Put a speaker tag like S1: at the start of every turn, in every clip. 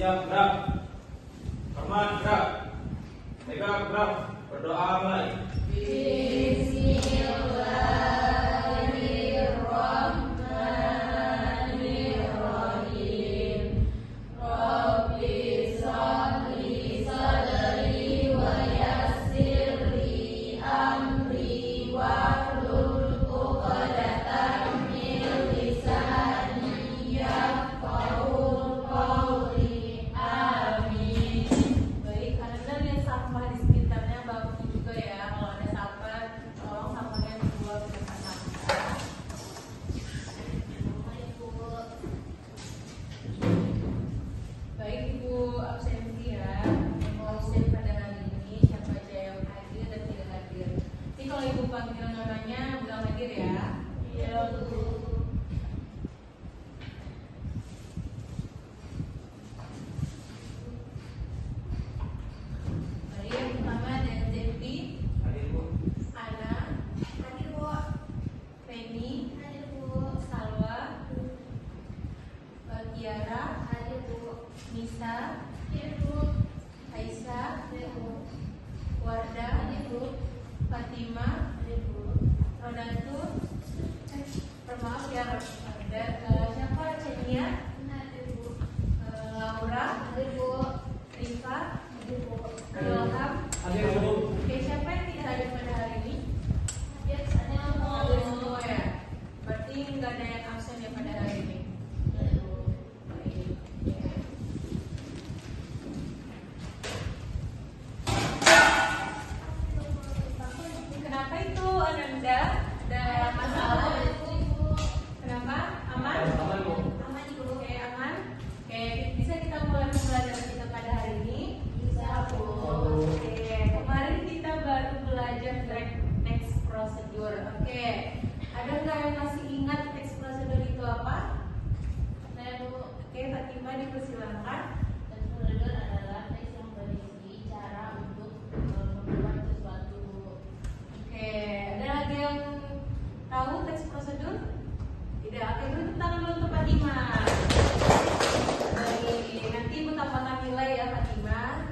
S1: Siap gerak. Hormat gerak. Tegak gerak. Berdoa mulai.
S2: Bismillahirrahmanirrahim. Rabbi shrahli sadri wa yassirli amri wahlul 'uqdatam min lisani yafqahul qawli. Amin. Baik, Anda lihat sampah di sekitarnya bagus juga ya. Kalau ada sampah, tolong sampahnya dibuang ke tempat sampah. Baik, Ibu absensi ya. Yang mau absen pada hari ini siapa aja yang hadir dan tidak hadir. Jadi kalau Ibu panggil namanya bilang hadir ya. Iya, Bu. Baik, yang pertama ada Zepi,
S1: Hadir Bu.
S2: Ana, hadir Bu. Feni, hadir Bu. Salwa, Tiara, hadir Bu. Nisa, hadir Bu. Aisyah, hadir Bu. Warda, hadir Bu. Fatima, hadir Bu. Rodatu, maaf ya, ada siapa? Cenia, hadir Bu. Laura, hadir Bu. Rifa, hadir Bu. Ilham,
S1: Hadir Bu.
S2: oke, siapa yang tidak hadir pada hari ini? Hadir semua ya. Berarti nggak ada yang absen ya pada hari ini. Baik, ya. Kenapa itu Ananda? Ada masalah? Kenapa? Aman?
S1: Aman Bu.
S2: Aman Ibu, oke aman. Oke, bisa kita mulai pembelajaran kita pada hari ini? Bisa Bu. Oke, kemarin kita baru belajar text procedure. Oke, ada nggak yang masih ingat text procedure itu apa? Saya Bu. Oke, Fatima dipersilakan.
S3: Text procedure adalah teks yang berisi cara untuk membuat sesuatu.
S2: Oke, ada lagi yang tahu text procedure? Tidak. Oke, beri tangan dulu untuk Fatima. Baik, nanti Ibu tambahkan nilai ya Fatima.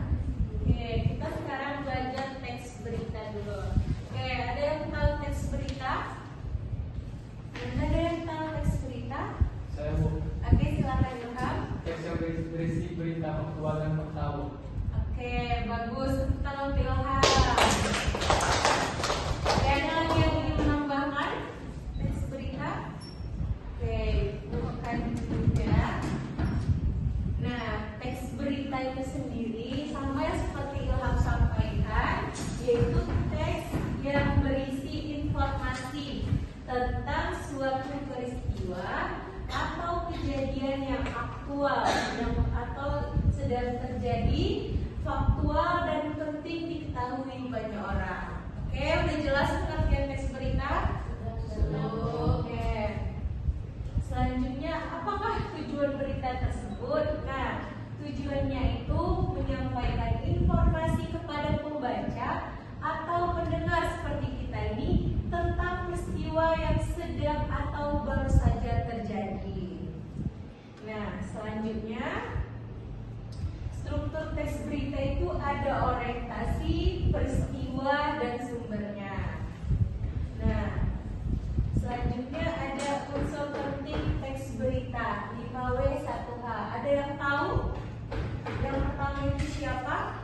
S2: Oke, kita sekarang belajar teks berita dulu. Oke, ada yang tahu teks berita? Ada yang tahu teks berita?
S1: Saya Bu.
S2: Oke, silakan Ilham.
S1: Teks yang berisi berita faktual dan faktawa.
S2: Oke, bagus. Tepuk tangan untuk Ilham. Oke, ada lagi yang ingin menambahkan teks berita? Oke, bukan juga. Nah, teks berita itu sendiri sama yang seperti Ilham sampaikan, yaitu teks yang berisi informasi tentang suatu peristiwa atau kejadian yang aktual atau sedang terjadi, faktual dan penting diketahui banyak orang. Oke, udah jelas pengertian teks berita? Oke. Selanjutnya, apakah tujuan berita tersebut? Nah, tujuannya itu menyampaikan informasi kepada pembaca atau pendengar seperti kita ini tentang peristiwa yang sedang atau baru saja terjadi. Nah, selanjutnya struktur teks berita itu ada orientasi, peristiwa, dan sumbernya. Nah, selanjutnya ada unsur penting teks berita 5W1H. Ada yang tahu? Yang pertama itu siapa?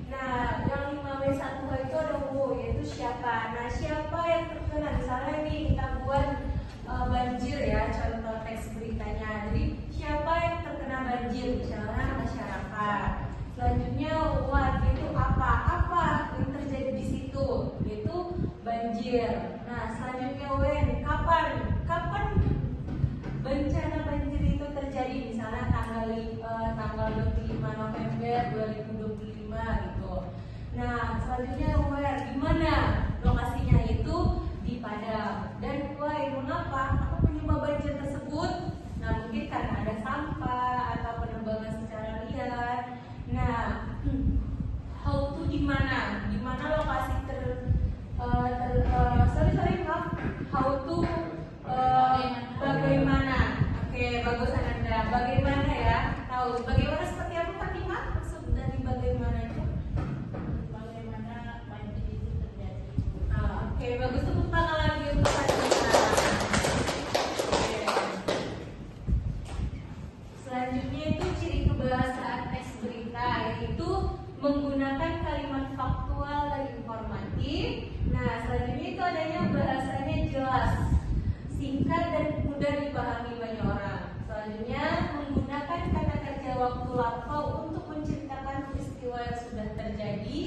S2: Nah, yang 5W1H itu ada yaitu siapa? Nah, siapa yang terkena? Misalnya nih kita buat banjir ya, contoh teks beritanya. Jadi siapa yang terkena banjir? Misalnya masyarakat. Selanjutnya itu apa? Apa yang terjadi di situ? Itu banjir. Nah, selanjutnya kapan? Kapan bencana banjir itu terjadi? Misalnya tanggal 25 November 2025 gitu. Nah, selanjutnya di mana lokasinya? Itu di Padang. Dan mengapa? Apa penyebab banjir tersebut? Nah, mungkin karena ada sampah atau penebangan secara liar. Nah, how to di mana? Di mana lokasi how to bagaimana? Oke, bagus Ananda. Bagaimana ya? tahu. Bagaimana seperti apa Fatimah? Maksud dari bagaimana itu?
S3: Bagaimana banjir itu terjadi?
S2: Oke, bagus, tepuk tangan lagi untuk Fatimah. Oke. Selanjutnya itu ciri kebahasaan teks berita, yaitu menggunakan kalimat faktual dan informatif. Nah, selanjutnya itu adanya bahasanya jelas, singkat dan mudah dipahami banyak orang. Selanjutnya menggunakan kata kerja waktu lampau untuk menceritakan peristiwa yang sudah terjadi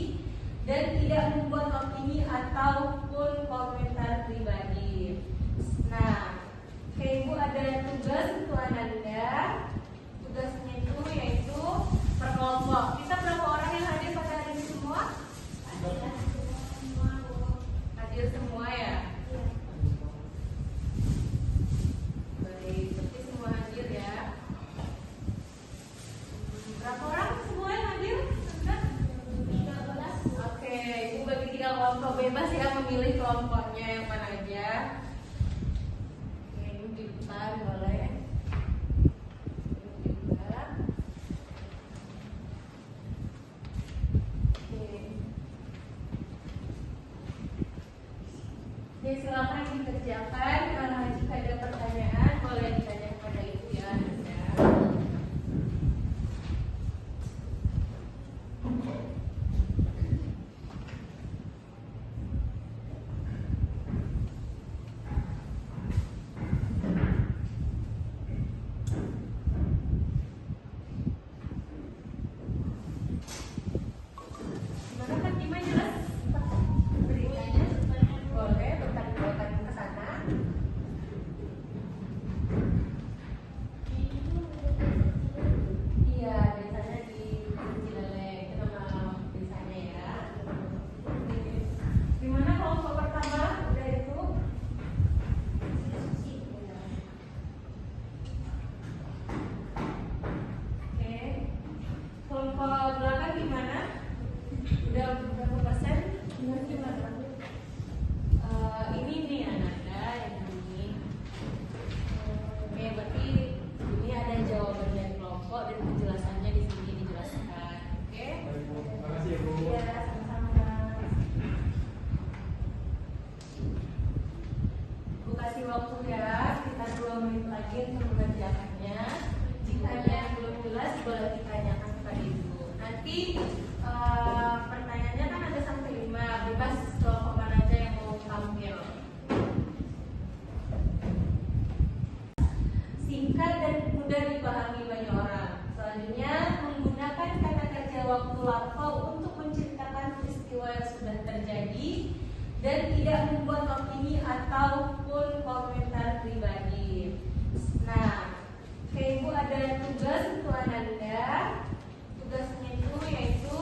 S2: dan tidak membuat opini ataupun komentar pribadi. Nah, Ibu ada tugas untuk Ananda. Tugasnya itu yaitu berkelompok. Kita berapa orang yang hadir pada hari ini semua? Hadir semua ya? Baik, berarti semua hadir ya. Berapa orang semua yang hadir? 13. Oke, Ibu bagi 3 kelompok, bebas ya memilih kelompoknya yang mana aja. Oke, Ibu di depan boleh. Ibu juga. Oke. Jadi silakan dikerjakan. Jika ada pertanyaan boleh ditanya kepada Ibu ya. Gimana Fatimah, jelas? Beritanya boleh bertanya ke sana. Iya, biasanya di Cileleng, itu nama desanya ya. Gimana kelompok pertama? Udah itu? Oke. Kelompok belakang gimana? Udah berapa persen? Gimana? Ini nih Ananda yang ini. Oke, berarti ini ada jawaban dari kelompok dan penjelasannya di sini dijelaskan. Oke?
S1: Terima kasih Bu.
S2: Iya, sama-sama. Bu kasih waktu ya, sekitar 2 menit lagi untuk mengerjakannya. Jika ada yang belum jelas, boleh ditanyakan kepada Ibu. Nanti pertanyaannya kan ada sampai 5, bebas kelompok mana aja yang mau tampil. Singkat dan mudah dipahami banyak orang. Selanjutnya menggunakan kata kerja waktu lampau untuk menceritakan peristiwa yang sudah terjadi dan tidak membuat opini ataupun komentar pribadi. Nah, Ibu ada tugas untuk Ananda. Tugasnya itu yaitu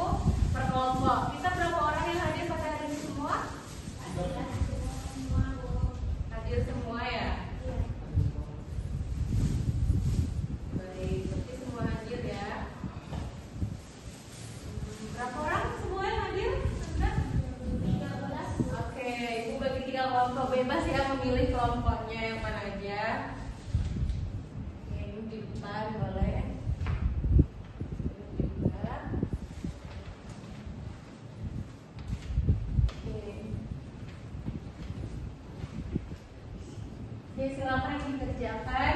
S2: berkelompok. Kita berapa orang yang hadir pada hari ini semua? Hadir semua ya? Baik, berarti semua hadir ya. Berapa orang semua yang hadir? 13. Oke, Ibu bagi 3 kelompok, bebas ya memilih kelompoknya yang mana aja. Oke, Ibu di depan boleh. Ibu juga. Oke. Jadi silakan dikerjakan.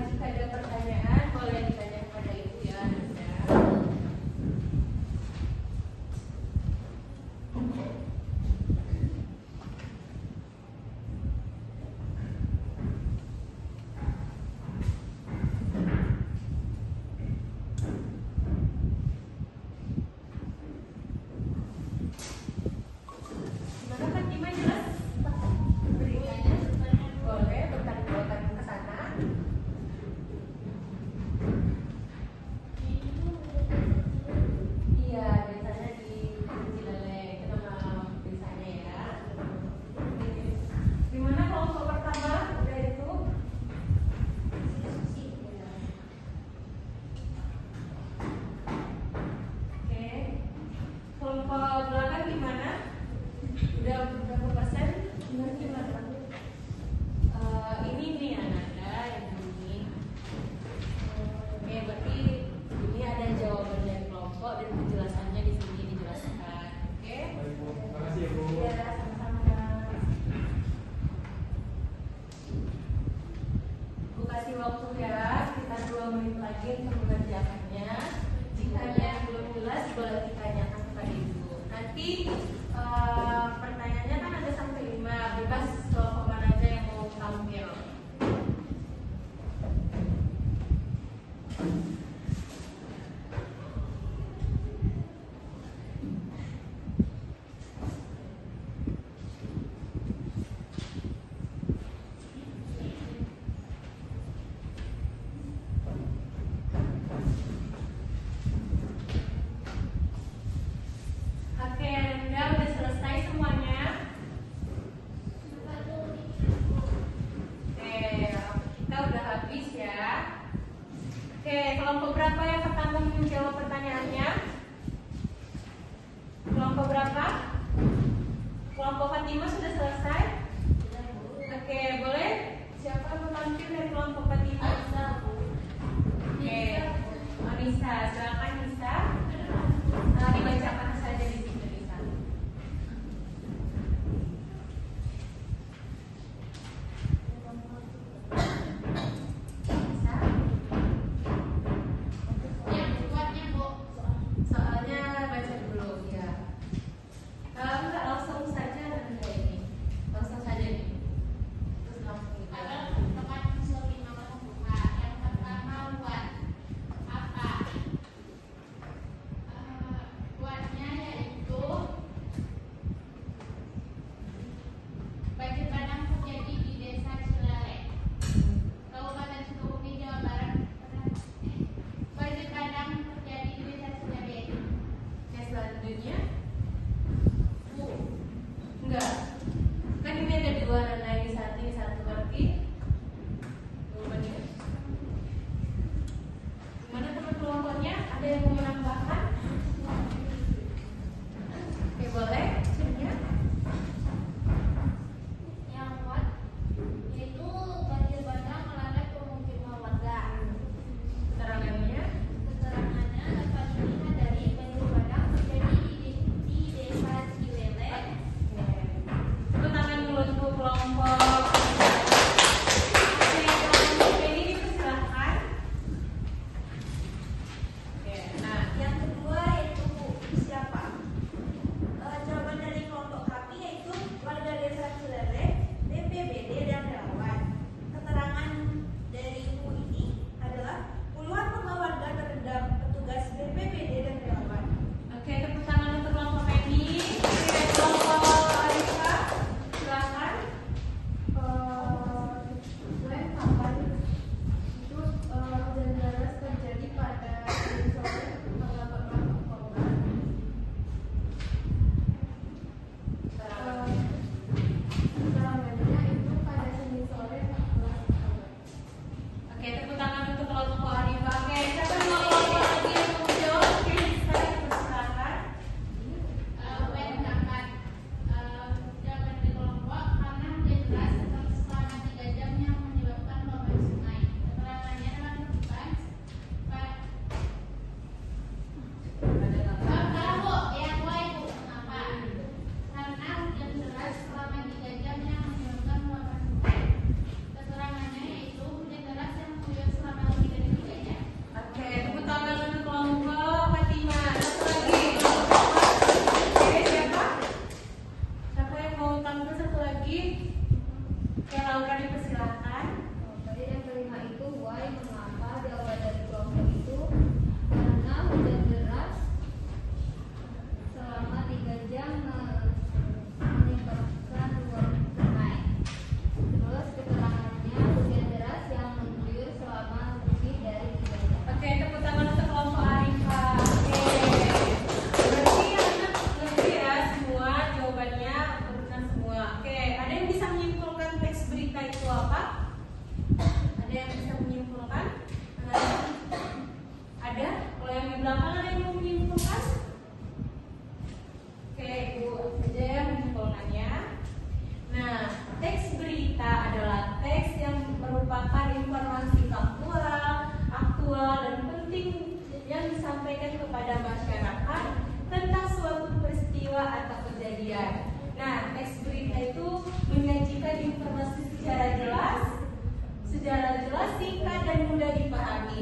S2: Jika ada pertanyaan boleh ditanya kepada Ibu ya. lagi untuk mengerjakannya. Jika ada yang belum jelas, boleh ditanyakan kepada ibu. Nanti pertanyaannya kan ada sampai 5, bebas kelompok mana aja yang mau tampil. Oke, Anda udah selesai semuanya? Oke, kita udah habis ya. Oke, kelompok berapa yang pertama menjawab pertanyaannya? Kelompok berapa? Kelompok Fatima sudah selesai? Oke, boleh? Siapa yang mau tampil dari kelompok Fatima? Oke, Anissa, silakan Nisa. Dibacakan saja di sini Nisa. Nisa.
S3: Yang kuatnya, Bu.
S2: Soalnya baca dulu ya. Enggak langsung saja nanti ini. Langsung saja nih. Terus langsung gitu.
S3: Ada tempat unsur 5 buka. Yang pertama buat apa? Buatnya yaitu banjir bandang terjadi di Desa Cilelek, Kabupaten Sukabumi, Jawa Barat. Banjir bandang terjadi di Desa Cilelek.
S2: Oke, selanjutnya.
S3: Bu,
S2: Enggak. Kan ini ada 2 dan ini satu berarti jawabannya. Gimana teman kelompoknya? Ada yang mau menambahkan? Oke, boleh. Selanjutnya.
S3: yang kuat yaitu banjir bandang melanda pemukiman warga.
S2: Keterangannya.
S3: Keterangannya dapat dilihat dari banjir bandang terjadi di Desa Cilelek.
S2: Tepuk tangan dulu untuk kelompok. Oke, kelompok ini dipersilahkan. Oke, nah
S4: Yang kedua yaitu siapa? Jawaban dari kelompok kami yaitu warga desa Cilelek, BPBD dan relawan. Keterangan dari ibu ini adalah puluhan rumah warga terendam petugas BPBD dan relawan.
S2: oke, tepuk tangan untuk kelompok ini. Oke, kelompok Arifah, silakan.
S5: Selain kapan itu hujan deras terjadi pada Senin sore tanggal 14 Oktober. Keterangannya itu pada Senin sore 14 Oktober.
S2: Oke, tepuk tangan untuk kelompok Arifah. Oke, siapa yang mau kelompok lagi yang mau jawab? Oke, saya persilakan.
S3: UN dapat jawaban dari kelompok karena hujan deras selama 3 jam yang menyebabkan luapan sungai. Keterangannya dapat merupakan Bu, yang mulai Bu, kenapa? Karena hujan deras selama 3 jam yang menyebabkan luapan sungai. Keterangannya yaitu hujan deras yang mengguyur selama lebih dari 3 jam.
S2: Oke, tepuk tangan untuk kelompok Fatima. Satu lagi. Oke, siapa? Siapa yang mau tampil satu lagi? Oke, Laura dipersilahkan.
S5: Tadi yang kelima itu why mengapa jawaban dari kelompok itu karena hujan deras selama 3 jam menyebabkan luapan sungai. Terus keterangannya hujan deras yang mengguyur selama lebih dari 3 jam.
S2: Oke, tepuk tangan untuk kelompok Arifah. Oke, berarti anak lebih ya semua jawabannya benar semua. Oke, ada yang bisa menyimpulkan teks berita itu apa? Ada yang bisa menyimpulkan? Ada? Kalau yang di belakang ada yang mau menyimpulkan? Oke, Ibu saja yang menyimpulkannya. Nah, teks berita adalah teks yang merupakan informasi aktual dan penting yang disampaikan kepada masyarakat tentang suatu peristiwa atau kejadian. Nah, teks berita itu menyajikan informasi secara jelas, singkat dan mudah dipahami.